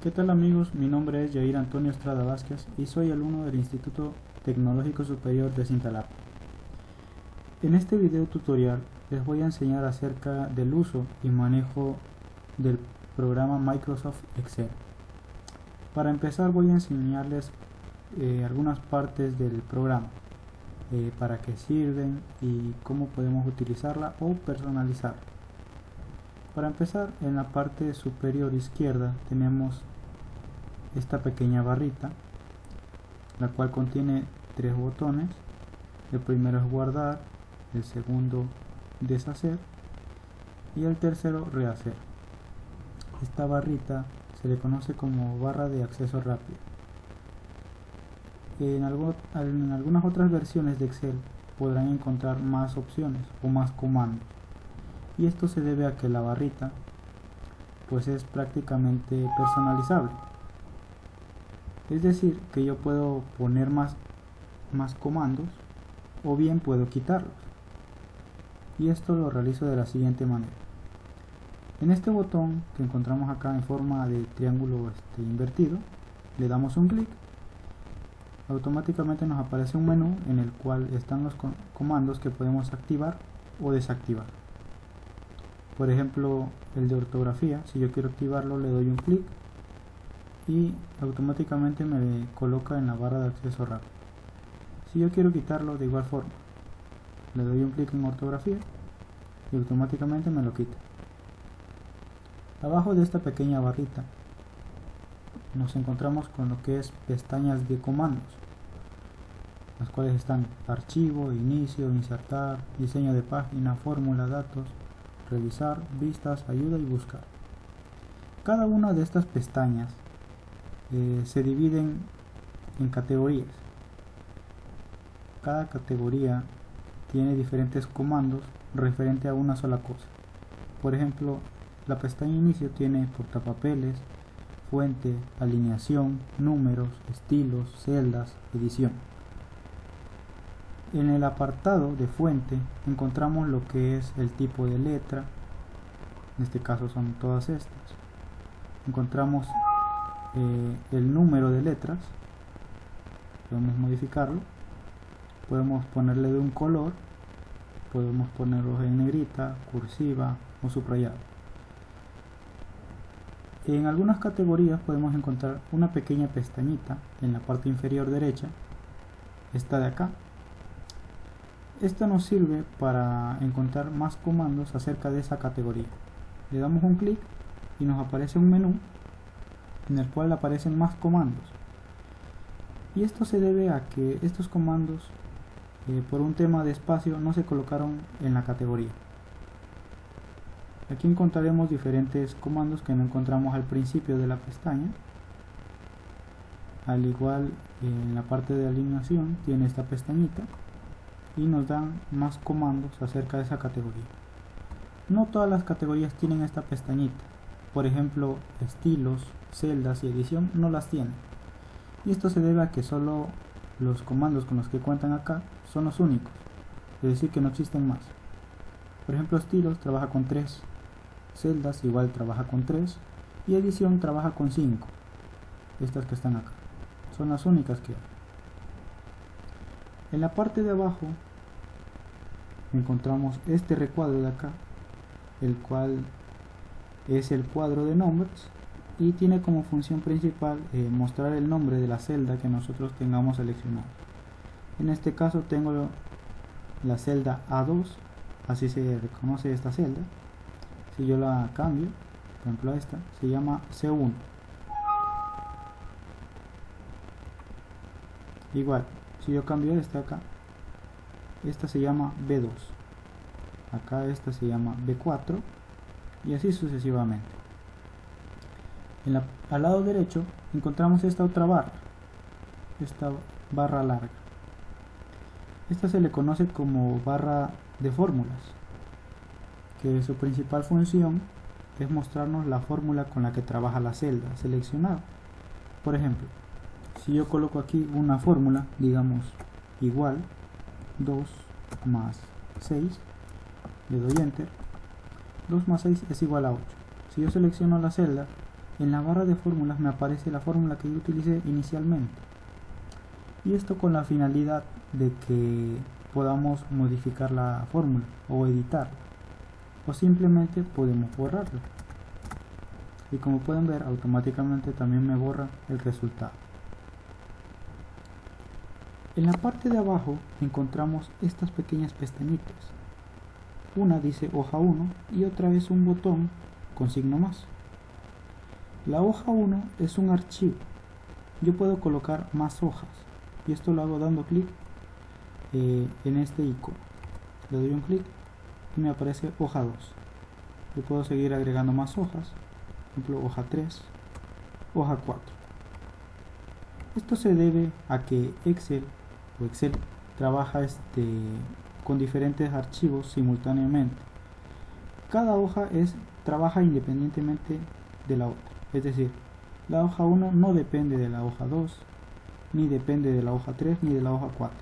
¿Qué tal amigos? Mi nombre es Jair Antonio Estrada Vázquez y soy alumno del Instituto Tecnológico Superior de Cintalapa. En este video tutorial les voy a enseñar acerca del uso y manejo del programa Microsoft Excel. Para empezar voy a enseñarles algunas partes del programa, para qué sirven y cómo podemos utilizarla o personalizarla. Para empezar, en la parte superior izquierda tenemos esta pequeña barrita, la cual contiene tres botones. El primero es guardar, el segundo deshacer y el tercero rehacer. Esta barrita se le conoce como barra de acceso rápido. En algunas otras versiones de Excel podrán encontrar más opciones o más comandos, y esto se debe a que la barrita pues es prácticamente personalizable. Es decir, que yo puedo poner más comandos o bien puedo quitarlos, y esto lo realizo de la siguiente manera. En este botón que encontramos acá en forma de triángulo invertido, le damos un clic. Automáticamente nos aparece un menú en el cual están los comandos que podemos activar o desactivar. Por ejemplo, el de ortografía, si yo quiero activarlo le doy un clic y automáticamente me coloca en la barra de acceso rápido. Si yo quiero quitarlo, de igual forma le doy un clic en ortografía y automáticamente me lo quita. Abajo de esta pequeña barrita nos encontramos con lo que es pestañas de comandos, las cuales están archivo, inicio, insertar, diseño de página, fórmula, datos, revisar, vistas, ayuda y buscar. Cada una de estas pestañas se dividen en categorías. Cada categoría tiene diferentes comandos referente a una sola cosa. Por ejemplo, la pestaña inicio tiene portapapeles, fuente, alineación, números, estilos, celdas, edición. En el apartado de fuente encontramos lo que es el tipo de letra, en este caso son todas estas. Encontramos el número de letras, podemos modificarlo, podemos ponerle de un color, podemos ponerlos en negrita, cursiva o subrayado. En algunas categorías podemos encontrar una pequeña pestañita en la parte inferior derecha, esta de acá. Esta nos sirve para encontrar más comandos acerca de esa categoría. Le damos un clic y nos aparece un menú en el cual aparecen más comandos, y esto se debe a que estos comandos por un tema de espacio no se colocaron en la categoría. Aquí encontraremos diferentes comandos que no encontramos al principio de la pestaña. Al igual, en la parte de alineación tiene esta pestañita y nos dan más comandos acerca de esa categoría. No todas las categorías tienen esta pestañita. Por ejemplo, estilos, celdas y edición no las tienen, y esto se debe a que solo los comandos con los que cuentan acá son los únicos, es decir que no existen más. Por ejemplo, estilos trabaja con 3, celdas igual trabaja con 3 y edición trabaja con 5. Estas que están acá son las únicas que hay. En la parte de abajo encontramos este recuadro de acá, el cual es el cuadro de nombres y tiene como función principal mostrar el nombre de la celda que nosotros tengamos seleccionado. En este caso tengo la celda A2, así se reconoce esta celda. Si yo la cambio, por ejemplo esta, se llama C1. Igual, si yo cambio esta acá, esta se llama B2. Acá esta se llama B4 y así sucesivamente. Al lado derecho encontramos esta otra barra, esta barra larga. Esta se le conoce como barra de fórmulas, que su principal función es mostrarnos la fórmula con la que trabaja la celda seleccionada. Por ejemplo, si yo coloco aquí una fórmula, digamos igual 2 más 6, le doy enter, 2 más 6 es igual a 8. Si yo selecciono la celda, en la barra de fórmulas me aparece la fórmula que yo utilicé inicialmente, y esto con la finalidad de que podamos modificar la fórmula o editarla, o simplemente podemos borrarla, y como pueden ver automáticamente también me borra el resultado. En la parte de abajo encontramos estas pequeñas pestañitas. Una dice hoja 1 y otra es un botón con signo más. La hoja 1 es un archivo. Yo puedo colocar más hojas y esto lo hago dando clic en este icono. Le doy un clic y me aparece hoja 2. Yo puedo seguir agregando más hojas, por ejemplo hoja 3, hoja 4. Esto se debe a que Excel trabaja con diferentes archivos simultáneamente. Cada hoja trabaja independientemente de la otra, es decir, la hoja 1 no depende de la hoja 2, ni depende de la hoja 3, ni de la hoja 4,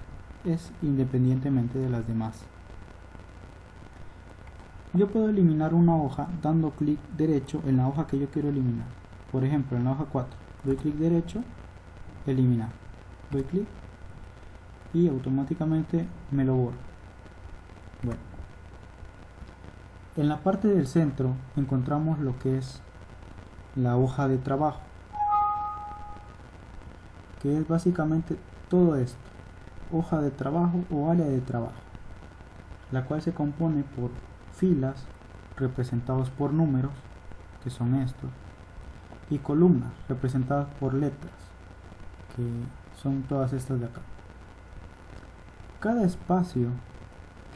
es independientemente de las demás. Yo puedo eliminar una hoja dando clic derecho en la hoja que yo quiero eliminar. Por ejemplo, en la hoja 4, doy clic derecho, eliminar, doy clic y automáticamente me lo borro. Bueno, en la parte del centro encontramos lo que es la hoja de trabajo, que es básicamente todo esto: hoja de trabajo o área de trabajo, la cual se compone por filas representados por números, que son estos, y columnas representadas por letras, que son todas estas de acá. Cada espacio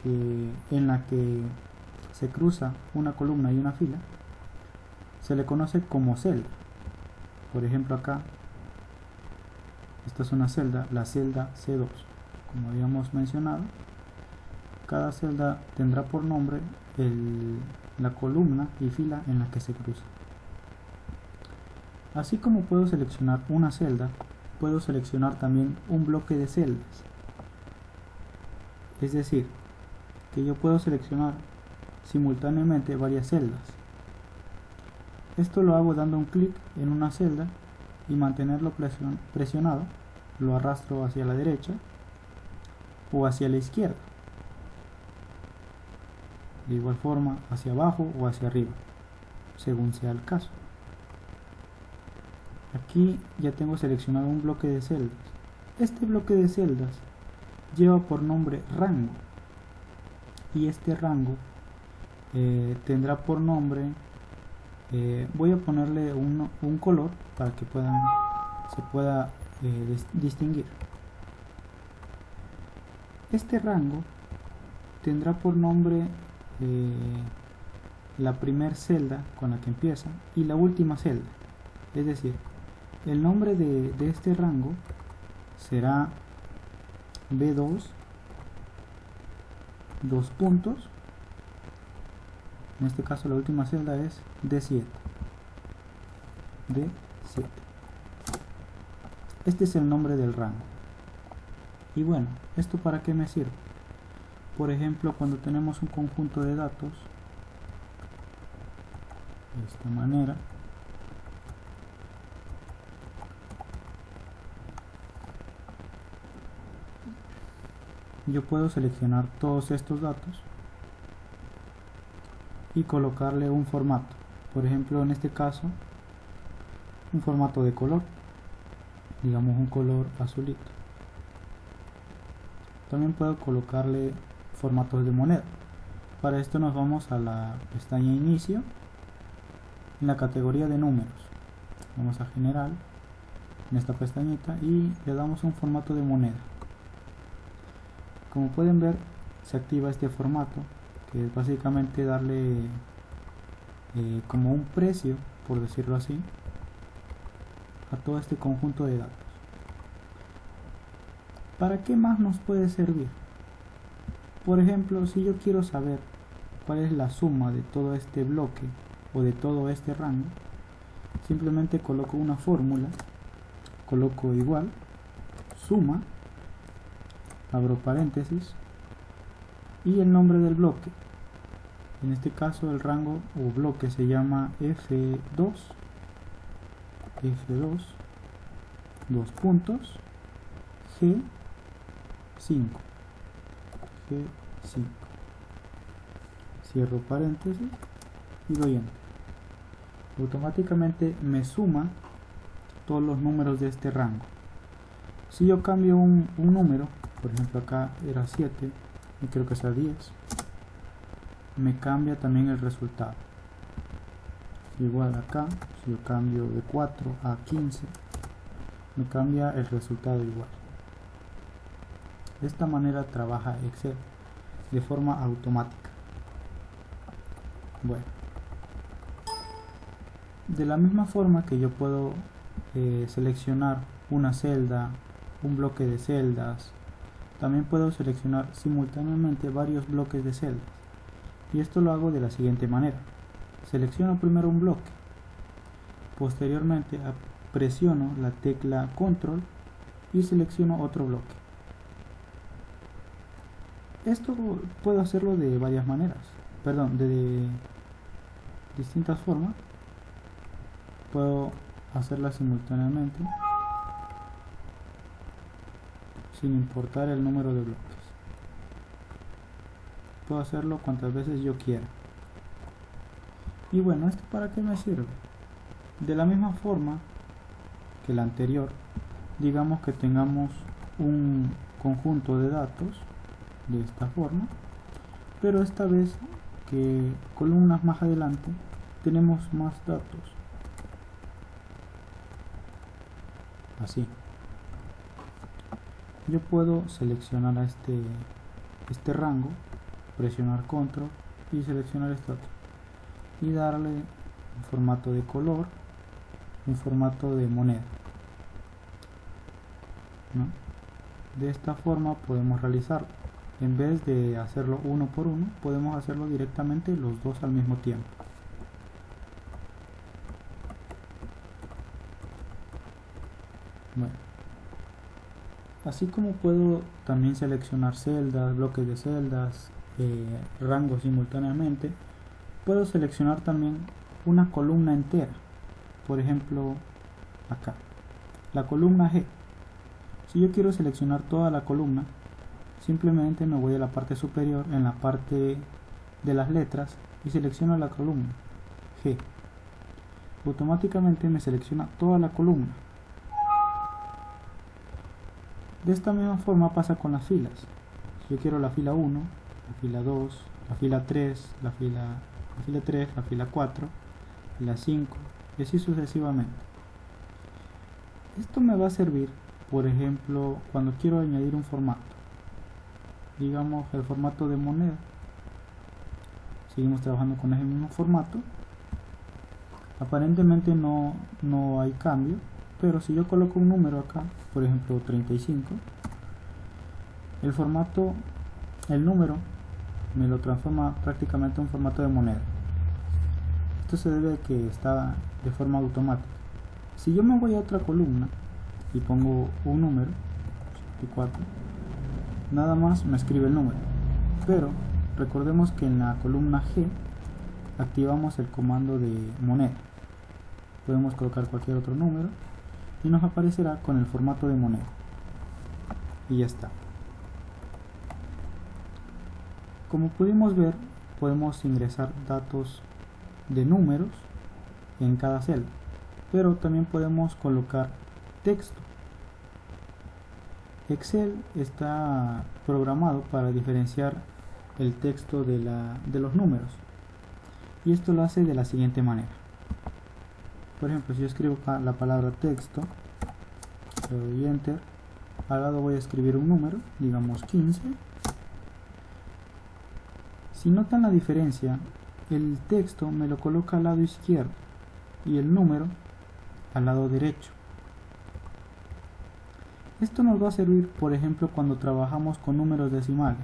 en la que se cruza una columna y una fila se le conoce como celda. Por ejemplo, acá esta es una celda, la celda C2. Como habíamos mencionado, cada celda tendrá por nombre la columna y fila en la que se cruza. Así como puedo seleccionar una celda, puedo seleccionar también un bloque de celdas. Es decir, que yo puedo seleccionar simultáneamente varias celdas. Esto lo hago dando un clic en una celda y mantenerlo presionado, lo arrastro hacia la derecha o hacia la izquierda. De igual forma hacia abajo o hacia arriba, según sea el caso. Aquí ya tengo seleccionado un bloque de celdas. Este bloque de celdas lleva por nombre rango, y este rango tendrá por nombre, voy a ponerle un color para que se pueda distinguir. Este rango tendrá por nombre la primera celda con la que empieza y la última celda, es decir, el nombre de este rango será B2, 2 puntos, en este caso la última celda es D7. Este es el nombre del rango. Y bueno, ¿esto para qué me sirve? Por ejemplo, cuando tenemos un conjunto de datos de esta manera, yo puedo seleccionar todos estos datos y colocarle un formato. Por ejemplo, en este caso, un formato de color, digamos un color azulito. También puedo colocarle formatos de moneda. Para esto nos vamos a la pestaña inicio, en la categoría de números. Vamos a general, en esta pestañita, y le damos un formato de moneda. Como pueden ver, se activa este formato, que es básicamente darle como un precio, por decirlo así, a todo este conjunto de datos. ¿Para qué más nos puede servir? Por ejemplo, si yo quiero saber cuál es la suma de todo este bloque o de todo este rango, simplemente coloco una fórmula, coloco igual, suma, abro paréntesis y el nombre del bloque. En este caso el rango o bloque se llama F2 F2, dos puntos, G5, G5. Cierro paréntesis y doy enter. Automáticamente me suma todos los números de este rango. Si yo cambio un número, por ejemplo acá era 7 y creo que sea 10, me cambia también el resultado. Igual acá, si yo cambio de 4 a 15, me cambia el resultado igual. De esta manera trabaja Excel de forma automática. Bueno, de la misma forma que yo puedo seleccionar una celda, un bloque de celdas, también puedo seleccionar simultáneamente varios bloques de celdas. Y esto lo hago de la siguiente manera. Selecciono primero un bloque, posteriormente presiono la tecla control y selecciono otro bloque. Esto puedo hacerlo de varias maneras, de distintas formas. Puedo hacerla simultáneamente sin importar el número de bloques. Puedo hacerlo cuantas veces yo quiera. Y bueno, ¿esto para qué me sirve? De la misma forma que la anterior, digamos que tengamos un conjunto de datos de esta forma, pero esta vez que columnas más adelante tenemos más datos. Así. Yo puedo seleccionar a este rango, presionar control y seleccionar este otro y darle un formato de color, un formato de moneda, ¿no? De esta forma podemos realizarlo. En vez de hacerlo uno por uno, podemos hacerlo directamente los dos al mismo tiempo. Bueno, así como puedo también seleccionar celdas, bloques de celdas, rangos simultáneamente, puedo seleccionar también una columna entera. Por ejemplo, acá, la columna G. Si yo quiero seleccionar toda la columna, simplemente me voy a la parte superior, en la parte de las letras, y selecciono la columna G. Automáticamente me selecciona toda la columna. De esta misma forma pasa con las filas. Si yo quiero la fila 1, la fila 2, la fila 3, la fila 3, la fila 4, la 5 y así sucesivamente. Esto me va a servir, por ejemplo, cuando quiero añadir un formato. Digamos el formato de moneda. Seguimos trabajando con ese mismo formato. Aparentemente no hay cambio, pero si yo coloco un número acá, por ejemplo 35, el formato, el número me lo transforma prácticamente en un formato de moneda. Esto se debe a que está de forma automática. Si yo me voy a otra columna y pongo un número 84, nada más me escribe el número, pero recordemos que en la columna G activamos el comando de moneda. Podemos colocar cualquier otro número y nos aparecerá con el formato de moneda y ya está. Como pudimos ver, podemos ingresar datos de números en cada celda, pero también podemos colocar texto. Excel está programado para diferenciar el texto de los números, y esto lo hace de la siguiente manera. Por ejemplo, si yo escribo la palabra texto, le doy enter, al lado voy a escribir un número, digamos 15. Si notan la diferencia, el texto me lo coloca al lado izquierdo y el número al lado derecho. Esto nos va a servir, por ejemplo, cuando trabajamos con números decimales.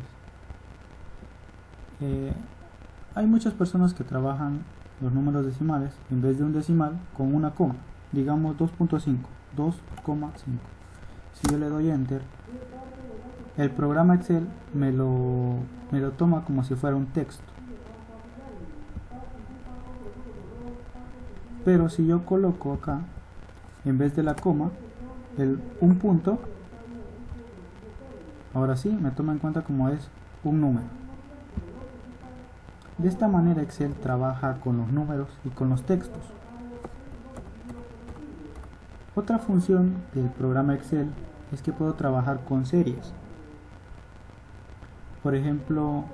Hay muchas personas que trabajan los números decimales en vez de un decimal con una coma, digamos 2.5, 2,5. Si yo le doy enter, el programa Excel me lo toma como si fuera un texto. Pero si yo coloco acá en vez de la coma, un punto, ahora sí me toma en cuenta como es un número. De esta manera Excel trabaja con los números y con los textos. Otra función del programa Excel es que puedo trabajar con series. Por ejemplo,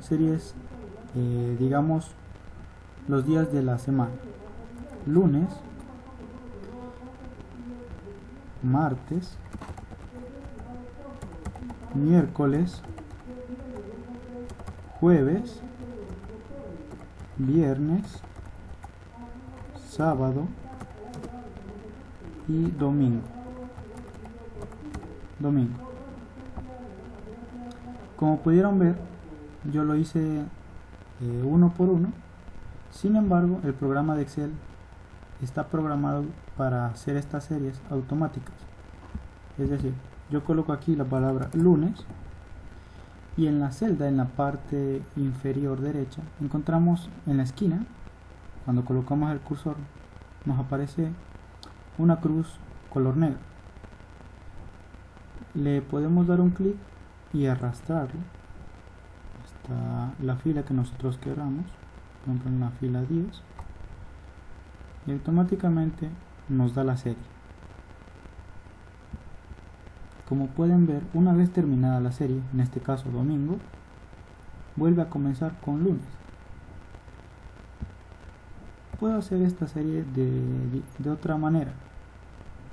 series, digamos, los días de la semana: lunes, martes, miércoles, jueves, viernes, sábado y domingo. Como pudieron ver, yo lo hice uno por uno. Sin embargo, el programa de Excel está programado para hacer estas series automáticas. Es decir, yo coloco aquí la palabra lunes y en la celda, en la parte inferior derecha, encontramos en la esquina, cuando colocamos el cursor, nos aparece una cruz color negro. Le podemos dar un clic y arrastrarlo hasta la fila que nosotros queramos, por ejemplo en la fila 10, y automáticamente nos da la serie. Como pueden ver, una vez terminada la serie, en este caso domingo, vuelve a comenzar con lunes. Puedo hacer esta serie de otra manera.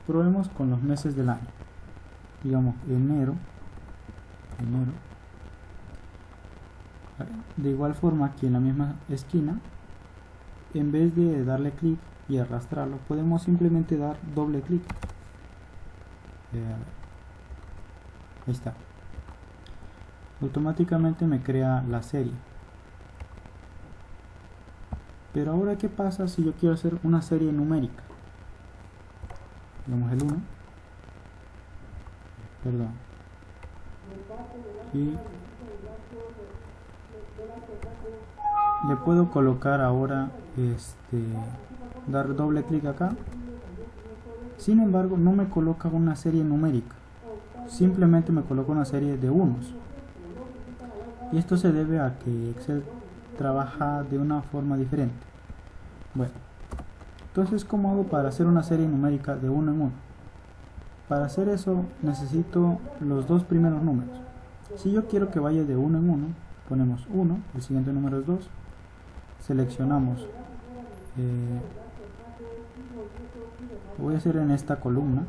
Probemos con los meses del año. Digamos enero. De igual forma, aquí en la misma esquina, en vez de darle clic y arrastrarlo, podemos simplemente dar doble clic. Ahí está. Automáticamente me crea la serie. Pero ahora, ¿qué pasa si yo quiero hacer una serie numérica? Vemos el 1. Perdón. Y le puedo colocar ahora, dar doble clic acá. Sin embargo, no me coloca una serie numérica. Simplemente me coloca una serie de unos. Y esto se debe a que Excel trabaja de una forma diferente. Bueno, entonces, ¿cómo hago para hacer una serie numérica de uno en uno? Para hacer eso necesito los dos primeros números. Si yo quiero que vaya de uno en uno, ponemos 1, el siguiente número es 2, seleccionamos, lo voy a hacer en esta columna,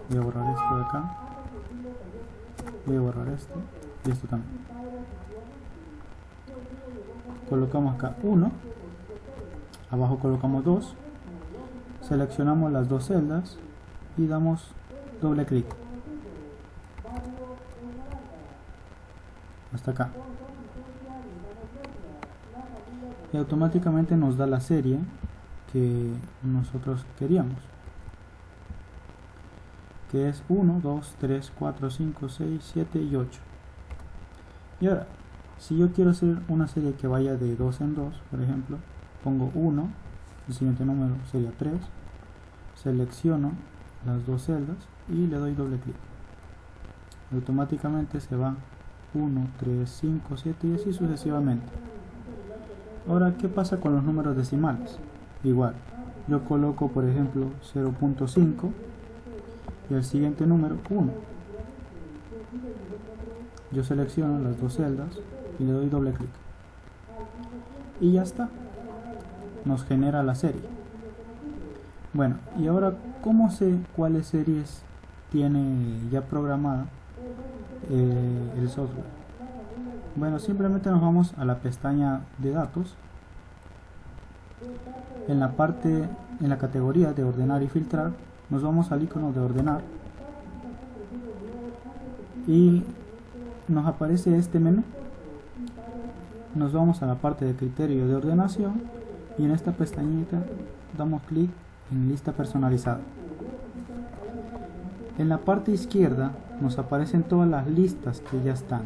voy a borrar esto de acá, voy a borrar esto y esto también. Colocamos acá 1, abajo colocamos 2, seleccionamos las dos celdas y damos doble clic hasta acá y automáticamente nos da la serie que nosotros queríamos, que es 1, 2, 3, 4, 5, 6, 7 y 8. Y ahora, si yo quiero hacer una serie que vaya de 2 en 2, por ejemplo, pongo 1, el siguiente número sería 3, selecciono las dos celdas y le doy doble clic. Automáticamente se va 1, 3, 5, 7 y así sucesivamente. Ahora, ¿qué pasa con los números decimales? Igual, yo coloco por ejemplo 0.5 y el siguiente número 1. Yo selecciono las dos celdas y le doy doble clic. Y ya está. Nos genera la serie. Bueno, y ahora, ¿cómo sé cuáles series tiene ya programada el software? Bueno, simplemente nos vamos a la pestaña de datos. En la categoría de ordenar y filtrar, nos vamos al icono de ordenar y nos aparece este menú. Nos vamos a la parte de criterio de ordenación y en esta pestañita damos clic en lista personalizada. En la parte izquierda nos aparecen todas las listas que ya están.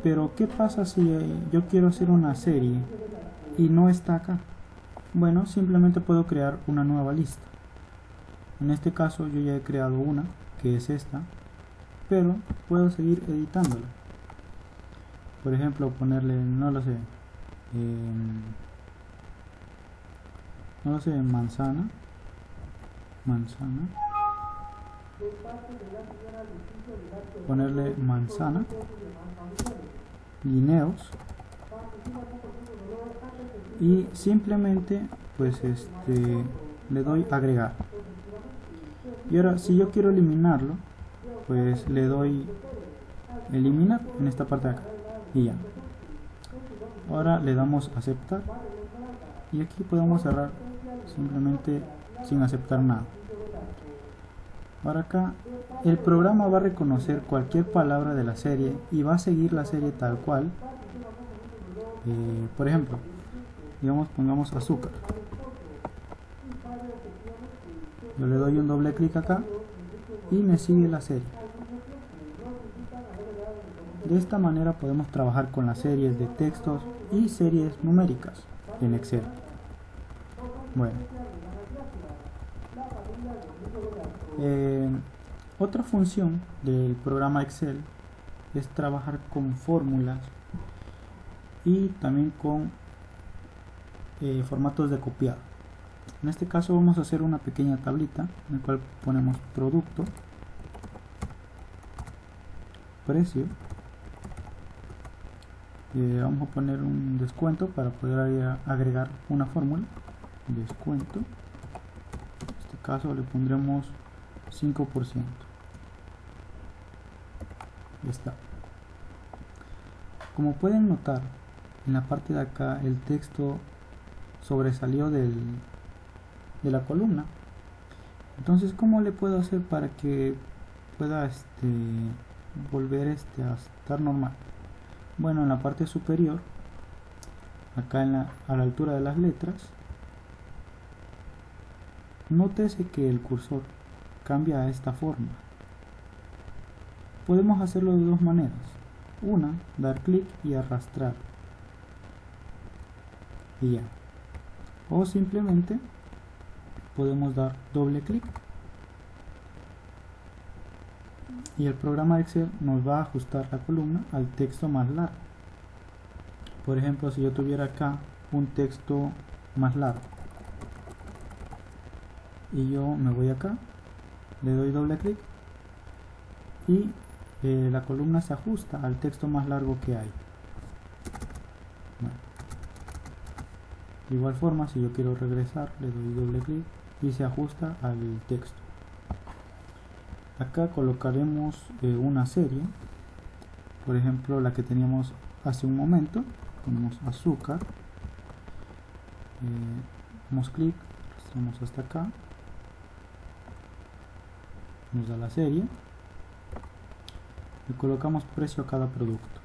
Pero ¿qué pasa si yo quiero hacer una serie y no está acá? Bueno, simplemente puedo crear una nueva lista. En este caso yo ya he creado una, que es esta, pero puedo seguir editándola. Por ejemplo, ponerle, no lo sé, manzana, ponerle manzana, guineos, y simplemente pues le doy agregar. Y ahora si yo quiero eliminarlo, pues le doy eliminar en esta parte de acá y ya. Ahora le damos aceptar y aquí podemos cerrar simplemente sin aceptar nada. Ahora acá el programa va a reconocer cualquier palabra de la serie y va a seguir la serie tal cual. Por ejemplo, digamos, pongamos azúcar. Yo le doy un doble clic acá y me sigue la serie. De esta manera podemos trabajar con las series de textos y series numéricas en Excel. Bueno, otra función del programa Excel es trabajar con fórmulas y también con formatos de copiado. En este caso vamos a hacer una pequeña tablita en la cual ponemos producto, precio, vamos a poner un descuento para poder agregar una fórmula, descuento, en este caso le pondremos 5%. Ya está. Como pueden notar, en la parte de acá el texto sobresalió de la columna. Entonces, ¿cómo le puedo hacer para que pueda volver a estar normal? Bueno, en la parte superior, acá a la altura de las letras, nótese que el cursor cambia a esta forma. Podemos hacerlo de dos maneras. Una, dar clic y arrastrar y ya. O simplemente podemos dar doble clic y el programa Excel nos va a ajustar la columna al texto más largo. Por ejemplo, si yo tuviera acá un texto más largo y yo me voy acá, le doy doble clic y la columna se ajusta al texto más largo que hay. Bueno. De igual forma, si yo quiero regresar, le doy doble clic y se ajusta al texto. Acá colocaremos una serie, por ejemplo la que teníamos hace un momento. Ponemos azúcar, damos clic, arrastramos hasta acá, nos da la serie y colocamos precio a cada producto.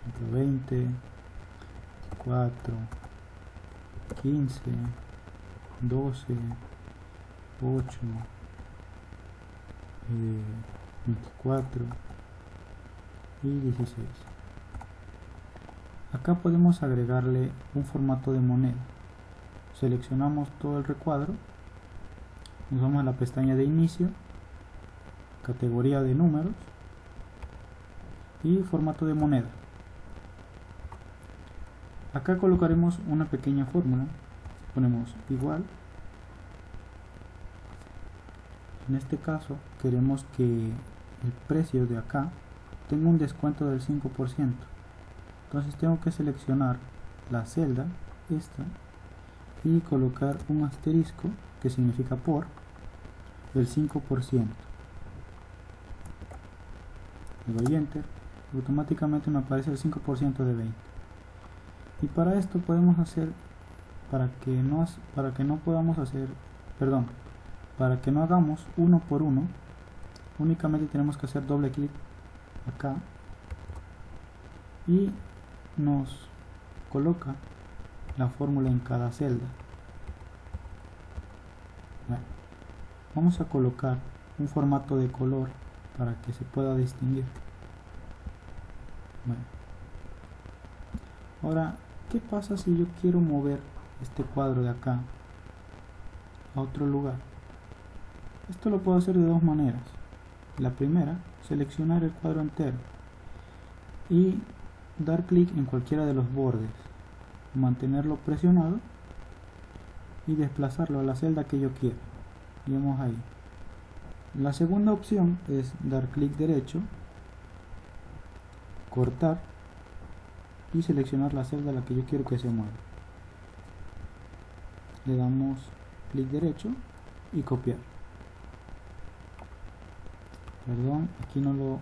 Por ejemplo, 20, 4, 15, 12, 8, 24 y 16. Acá podemos agregarle un formato de moneda. Seleccionamos todo el recuadro, nos vamos a la pestaña de inicio, categoría de números y formato de moneda. Acá colocaremos una pequeña fórmula, ponemos igual. En este caso queremos que el precio de acá tenga un descuento del 5%. Entonces tengo que seleccionar la celda, esta, y colocar un asterisco que significa por del 5%. Le doy enter, automáticamente me aparece el 5% de 20. Y para esto podemos hacer, para que no hagamos uno por uno, únicamente tenemos que hacer doble clic acá y nos coloca la fórmula en cada celda. Bueno, vamos a colocar un formato de color para que se pueda distinguir. Bueno, ahora, ¿qué pasa si yo quiero mover este cuadro de acá a otro lugar, esto lo puedo hacer de dos maneras. La primera, seleccionar el cuadro entero y dar clic en cualquiera de los bordes, mantenerlo presionado y desplazarlo a la celda que yo quiera. Vemos ahí. La segunda opción es dar clic derecho, cortar y seleccionar la celda a la que yo quiero que se mueva. Le damos clic derecho y copiar. Perdón, aquí no lo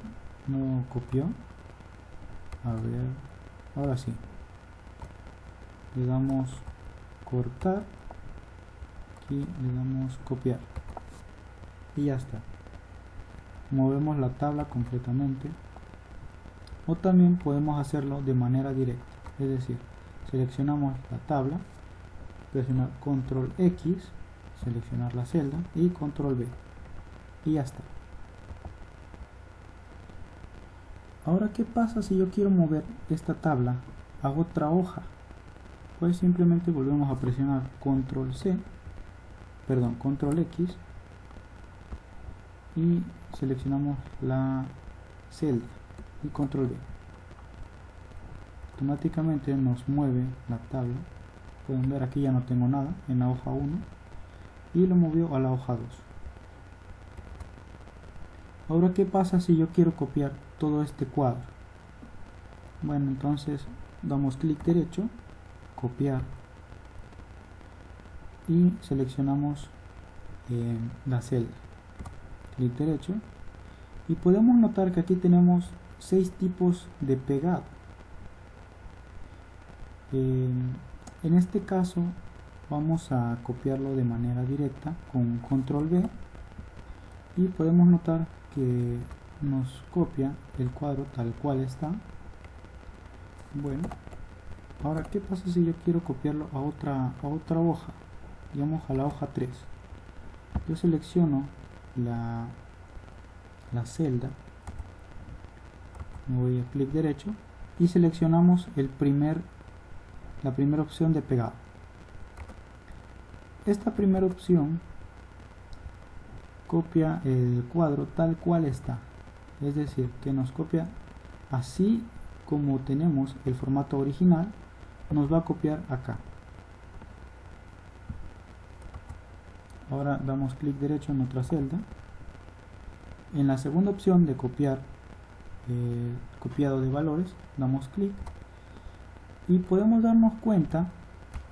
copió. A ver, ahora sí. Le damos cortar, aquí le damos copiar y ya está. Movemos la tabla completamente, o también podemos hacerlo de manera directa, es decir, seleccionamos la tabla, presionar control X, seleccionar la celda y control V y ya está. Ahora, ¿qué pasa si yo quiero mover esta tabla a otra hoja? Pues simplemente volvemos a presionar control X y seleccionamos la celda y control V. Automáticamente nos mueve la tabla. Pueden ver, aquí ya no tengo nada en la hoja 1 y lo movió a la hoja 2. Ahora, ¿qué pasa si yo quiero copiar todo este cuadro? Bueno, entonces damos clic derecho, copiar y seleccionamos la celda, clic derecho, y podemos notar que aquí tenemos 6 tipos de pegado. En este caso vamos a copiarlo de manera directa con control V y podemos notar que nos copia el cuadro tal cual está. Bueno, ahora, ¿qué pasa si yo quiero copiarlo a otra hoja? Digamos a la hoja 3. Yo selecciono la celda, me voy a clic derecho y seleccionamos la primera opción de pegado. Esta primera opción copia el cuadro tal cual está, es decir, que nos copia así como tenemos el formato original, nos va a copiar acá. Ahora damos clic derecho en otra celda. En la segunda opción de copiar, copiado de valores, damos clic y podemos darnos cuenta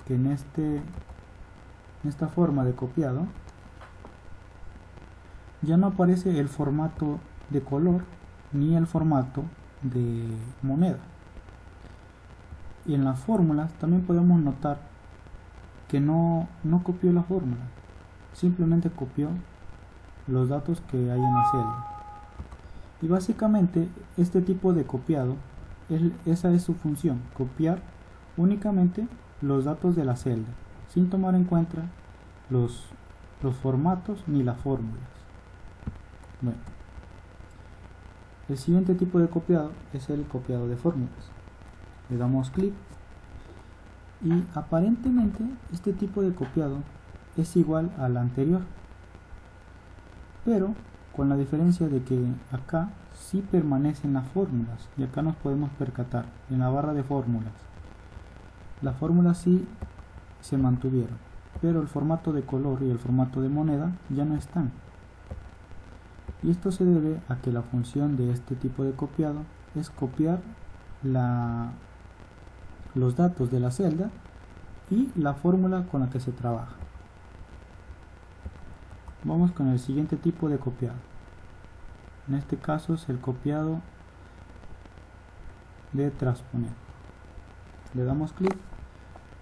que en esta forma de copiado ya no aparece el formato de color ni el formato de moneda. Y en las fórmulas también podemos notar que no copió la fórmula, simplemente copió los datos que hay en la celda. Y básicamente este tipo de copiado, esa es su función, copiar únicamente los datos de la celda, sin tomar en cuenta los formatos ni las fórmulas. Bueno, el siguiente tipo de copiado es el copiado de fórmulas. Le damos clic y aparentemente este tipo de copiado es igual al anterior, pero con la diferencia de que acá sí permanecen las fórmulas y acá nos podemos percatar en la barra de fórmulas. Las fórmulas sí se mantuvieron, pero el formato de color y el formato de moneda ya no están. Y esto se debe a que la función de este tipo de copiado es copiar los datos de la celda y la fórmula con la que se trabaja. Vamos con el siguiente tipo de copiado. En este caso es el copiado de transponer. Le damos clic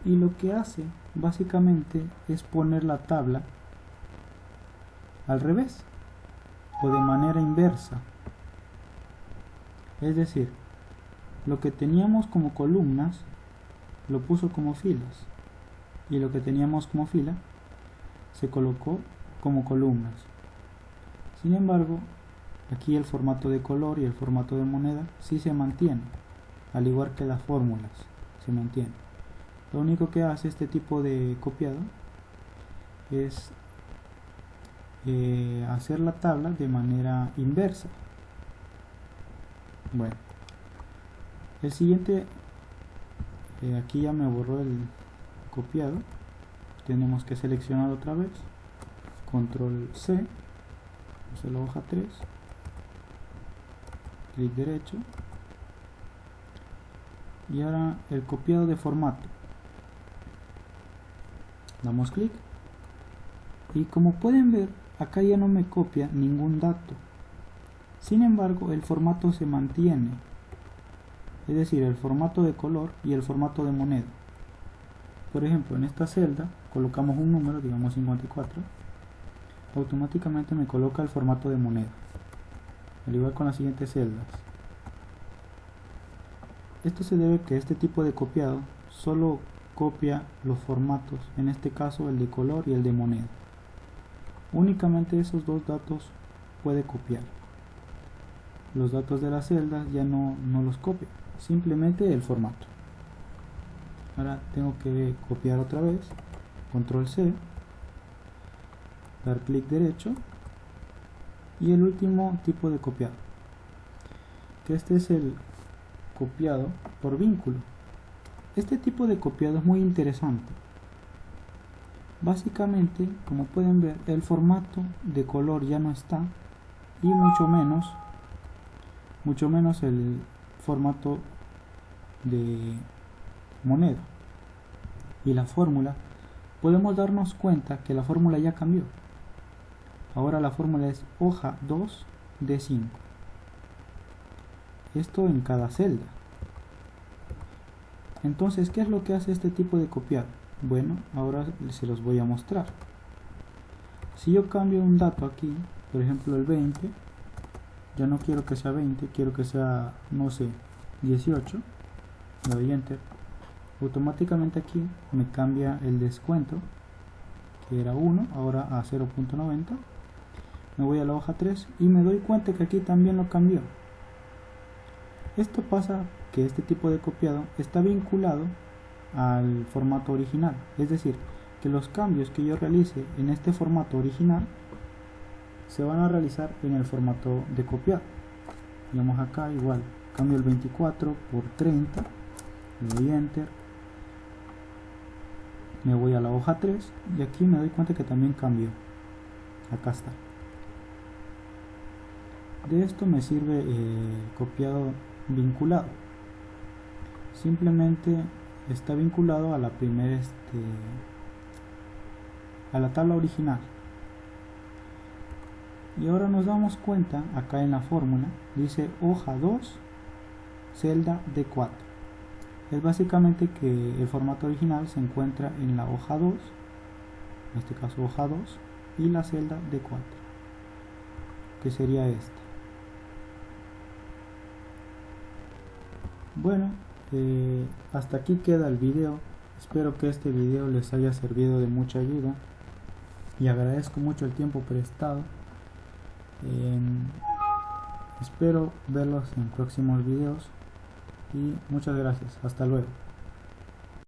y lo que hace básicamente es poner la tabla al revés o de manera inversa. Es decir, lo que teníamos como columnas lo puso como filas y lo que teníamos como fila se colocó como columnas. Sin embargo, aquí el formato de color y el formato de moneda sí se mantiene, al igual que las fórmulas se mantienen. Lo único que hace este tipo de copiado es hacer la tabla de manera inversa. Bueno, el siguiente, aquí ya me borró el copiado. Tenemos que seleccionar otra vez, control C, vamos a la hoja 3, clic derecho, y ahora el copiado de formato, damos clic, y como pueden ver, acá ya no me copia ningún dato. Sin embargo, el formato se mantiene, es decir, el formato de color y el formato de moneda. Por ejemplo, en esta celda colocamos un número, digamos 54, automáticamente me coloca el formato de moneda, al igual con las siguientes celdas. Esto se debe a que este tipo de copiado solo copia los formatos, en este caso el de color y el de moneda. Únicamente esos dos datos puede copiar. Los datos de las celdas ya no los copia, simplemente el formato. Ahora tengo que copiar otra vez, control C, dar clic derecho, y el último tipo de copiado, que este es el copiado por vínculo. Este tipo de copiado es muy interesante. Básicamente, como pueden ver, el formato de color ya no está, y mucho menos el formato de moneda. Y la fórmula, podemos darnos cuenta que la fórmula ya cambió. Ahora la fórmula es hoja 2 de 5. Esto en cada celda. Entonces, ¿qué es lo que hace este tipo de copiado? Bueno, ahora se los voy a mostrar. Si yo cambio un dato aquí, por ejemplo el 20, ya no quiero que sea 20, quiero que sea, no sé, 18, le doy enter, automáticamente aquí me cambia el descuento, que era 1, ahora a 0.90, me voy a la hoja 3 y me doy cuenta que aquí también lo cambió. Esto pasa que este tipo de copiado está vinculado al formato original, es decir, que los cambios que yo realice en este formato original se van a realizar en el formato de copiado. Digamos acá igual, cambio el 24 por 30, le doy enter, me voy a la hoja 3 y aquí me doy cuenta que también cambió. Acá está. De esto me sirve el copiado vinculado. Simplemente está vinculado a la primera a la tabla original. Y ahora nos damos cuenta, acá en la fórmula dice hoja 2 celda D4. Es básicamente que el formato original se encuentra en la hoja 2, en este caso hoja 2, y la celda D4, que sería esta. Bueno, hasta aquí queda el video. Espero que este video les haya servido de mucha ayuda y agradezco mucho el tiempo prestado. Espero verlos en próximos videos y muchas gracias. Hasta luego.